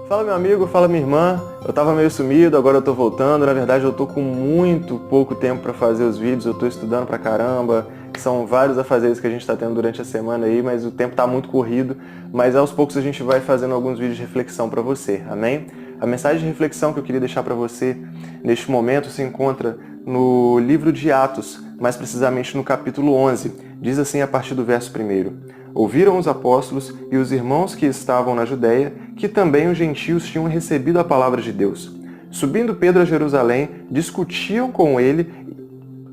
Fala meu amigo, fala minha irmã. Eu tava meio sumido, agora eu tô voltando. Na verdade eu tô com muito pouco tempo pra fazer os vídeos, eu tô estudando pra caramba. São vários afazeres que a gente tá tendo durante a semana aí, mas o tempo tá muito corrido. Mas aos poucos a gente vai fazendo alguns vídeos de reflexão pra você, amém? A mensagem de reflexão que eu queria deixar pra você neste momento se encontra no livro de Atos, mais precisamente no capítulo 11. Diz assim a partir do verso 1: Ouviram os apóstolos e os irmãos que estavam na Judéia que também os gentios tinham recebido a palavra de Deus. Subindo Pedro a Jerusalém, discutiam com ele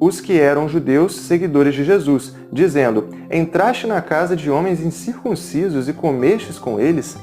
os que eram judeus seguidores de Jesus, dizendo: Entraste na casa de homens incircuncisos e comestes com eles?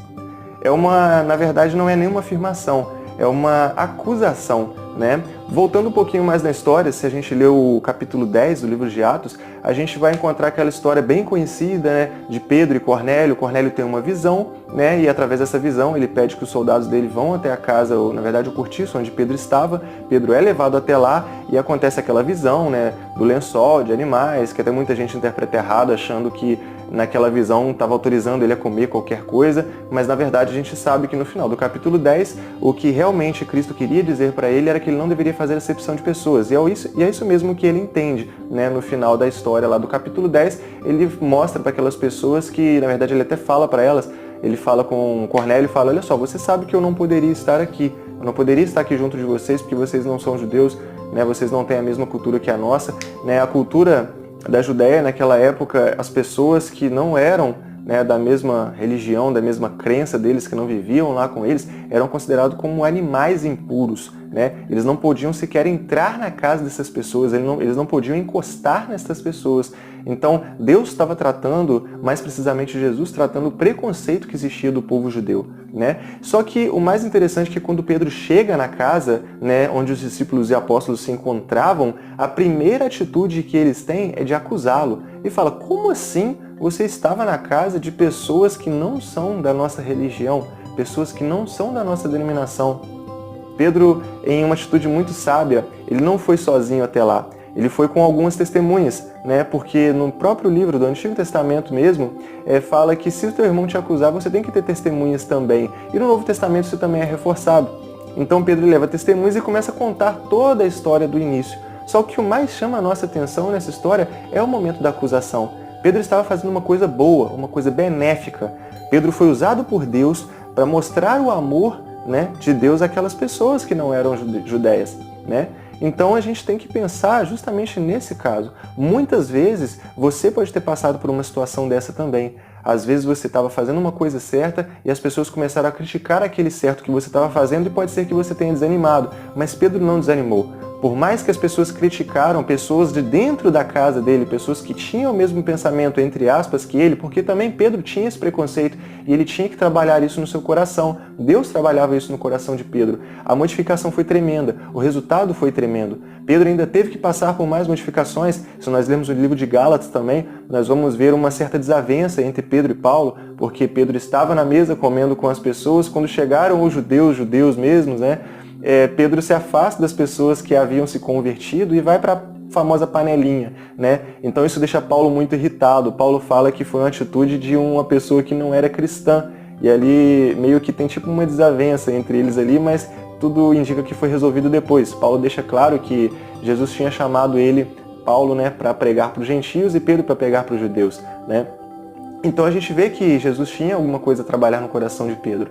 Na verdade não é nenhuma afirmação, é uma acusação, né? Voltando um pouquinho mais na história, se a gente ler o capítulo 10 do livro de Atos, a gente vai encontrar aquela história bem conhecida, né, de Pedro e Cornélio. Cornélio tem uma visão, né, e através dessa visão ele pede que os soldados dele vão até a casa, ou na verdade o cortiço onde Pedro estava. Pedro é levado até lá e acontece aquela visão, né, do lençol, de animais, que até muita gente interpreta errado, achando que naquela visão estava autorizando ele a comer qualquer coisa, mas na verdade a gente sabe que no final do capítulo 10, o que realmente Cristo queria dizer para ele era que ele não deveria fazer acepção de pessoas, e é isso mesmo que ele entende, né? No final da história lá do capítulo 10, ele mostra para aquelas pessoas que, na verdade ele até fala para elas, ele fala com Cornélio e fala: olha só, você sabe que eu não poderia estar aqui, eu não poderia estar aqui junto de vocês porque vocês não são judeus, né? Vocês não têm a mesma cultura que a nossa, né? A cultura da Judéia naquela época, as pessoas que não eram, né, da mesma religião, da mesma crença deles, que não viviam lá com eles, eram considerados como animais impuros, né? Eles não podiam sequer entrar na casa dessas pessoas, eles não podiam encostar nessas pessoas. Então Deus estava tratando, mais precisamente Jesus, tratando o preconceito que existia do povo judeu, né? Só que o mais interessante é que quando Pedro chega na casa, né, onde os discípulos e apóstolos se encontravam, a primeira atitude que eles têm é de acusá-lo. E fala: como assim você estava na casa de pessoas que não são da nossa religião, pessoas que não são da nossa denominação? Pedro, em uma atitude muito sábia, ele não foi sozinho até lá. Ele foi com algumas testemunhas, né? Porque no próprio livro do Antigo Testamento mesmo, fala que se o teu irmão te acusar, você tem que ter testemunhas também. E no Novo Testamento isso também é reforçado. Então Pedro leva testemunhas e começa a contar toda a história do início. Só que o mais chama a nossa atenção nessa história é o momento da acusação. Pedro estava fazendo uma coisa boa, uma coisa benéfica. Pedro foi usado por Deus para mostrar o amor, né, de Deus àquelas pessoas que não eram judeias, né? Então a gente tem que pensar justamente nesse caso. Muitas vezes você pode ter passado por uma situação dessa também. Às vezes você estava fazendo uma coisa certa e as pessoas começaram a criticar aquele certo que você estava fazendo e pode ser que você tenha desanimado. Mas Pedro não desanimou. Por mais que as pessoas criticaram, pessoas de dentro da casa dele, pessoas que tinham o mesmo pensamento, entre aspas, que ele, porque também Pedro tinha esse preconceito e ele tinha que trabalhar isso no seu coração. Deus trabalhava isso no coração de Pedro. A modificação foi tremenda, o resultado foi tremendo. Pedro ainda teve que passar por mais modificações. Se nós lermos o livro de Gálatas também, nós vamos ver uma certa desavença entre Pedro e Paulo, porque Pedro estava na mesa comendo com as pessoas, quando chegaram os judeus mesmos, né? Pedro se afasta das pessoas que haviam se convertido e vai para a famosa panelinha, né? Então isso deixa Paulo muito irritado. Paulo fala que foi uma atitude de uma pessoa que não era cristã, e ali meio que tem tipo uma desavença entre eles ali, mas tudo indica que foi resolvido depois. Paulo deixa claro que Jesus tinha chamado ele, Paulo, né, para pregar para os gentios e Pedro para pregar para os judeus, né? Então a gente vê que Jesus tinha alguma coisa a trabalhar no coração de Pedro.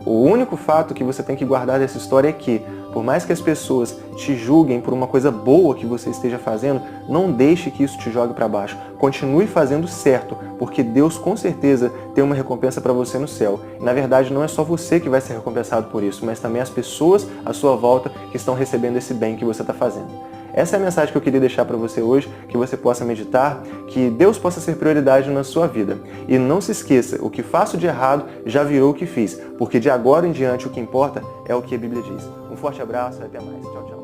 O único fato que você tem que guardar dessa história é que, por mais que as pessoas te julguem por uma coisa boa que você esteja fazendo, não deixe que isso te jogue para baixo. Continue fazendo certo, porque Deus com certeza tem uma recompensa para você no céu. E, na verdade, não é só você que vai ser recompensado por isso, mas também as pessoas à sua volta que estão recebendo esse bem que você está fazendo. Essa é a mensagem que eu queria deixar para você hoje, que você possa meditar, que Deus possa ser prioridade na sua vida. E não se esqueça, o que faço de errado já virou o que fiz, porque de agora em diante o que importa é o que a Bíblia diz. Um forte abraço e até mais. Tchau, tchau.